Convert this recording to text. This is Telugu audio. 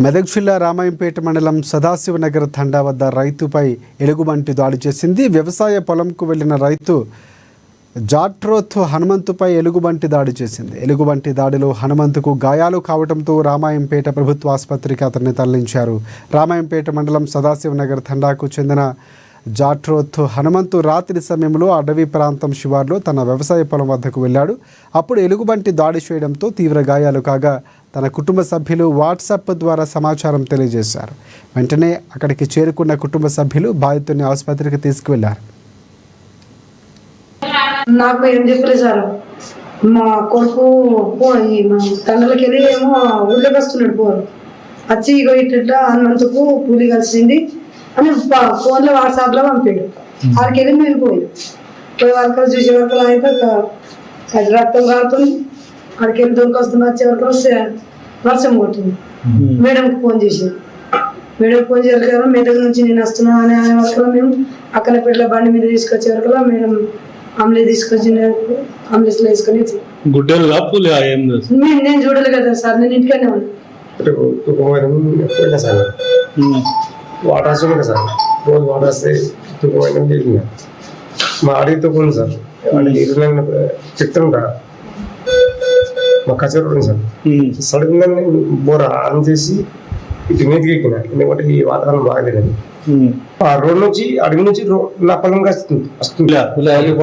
మెదక్ జిల్లా రామాయంపేట మండలం సదాశివనగర్ తండా వద్ద రైతుపై ఎలుగుబంటి దాడి చేసింది. వ్యవసాయ పొలంకు వెళ్లిన రైతు జాట్రోత్ హనుమంతుపై ఎలుగుబంటి దాడి చేసింది. ఎలుగుబంటి దాడిలో హనుమంతుకు గాయాలు కావడంతో రామాయంపేట ప్రభుత్వ ఆసుపత్రికి అతన్ని తరలించారు. రామాయంపేట మండలం సదాశివనగర్ తండాకు చెందిన జాట్రోత్ హనుమంతు రాత్రి సమయంలో అడవి ప్రాంతం శివార్లో తన వ్యవసాయ పొలం వద్దకు వెళ్ళాడు. అప్పుడు ఎలుగుబంటి దాడి చేయడంతో తీవ్ర గాయాలు కాగా తన కుటుంబ సభ్యులు వాట్సాప్ ద్వారా సమాచారం తెలియజేశారు. వెంటనే అక్కడికి చేరుకున్న కుటుంబ సభ్యులు బాధితుడిని ఆసుపత్రికి తీసుకువెళ్లారు. నాకు ఏం చెప్పలేదు సార్, మా కొడుకు మా తండ్రులకి వెళ్ళి ఏమో ఊళ్ళోకి వస్తున్నాడు. వచ్చి ఇగో ఇట్లా హనుమంతుకు పూలి కలిసింది అని ఫోన్లో వాట్సాప్లో పంపాడు. ఆడికి వెళ్ళి మేము పోయి వరకు చూసే వరకు అయితే అది రక్తం కారుతుంది. ఆడికి వెళ్ళి దొరికొస్తుంది. వచ్చే వరకు వర్షం కొట్టింది. మేడంకి ఫోన్ చేసాను. మేడం ఫోన్ చేయగలరు మెదక్ నుంచి నేను వస్తున్నా అనే వరకు మేము అక్కడ పిల్లల బండి మీద తీసుకొచ్చే వరకు మేడం అంబులెన్స్ తీసుకొచ్చి అంబులెన్స్లో వేసుకొని నేను చూడలేదు కదా సార్, నేను ఇంటికనే ఉన్నాను. వాటర్ వస్తుంది కదా సార్, రోజు వాటర్ వస్తే తుక్కుపోయినా జరిగిన మా అడిగి తుక్కుంది సార్. అంటే చెప్తుంటా మా కచేరీ ఉంది సార్. సడన్గా బోర్ ఆన్ చేసి ఇటు మీదకి ఎక్కిన, ఎందుకంటే ఈ వాతావరణం బాగలేదని. ఆ రోడ్ నుంచి అడిగి నుంచి నా పొలం వస్తుంది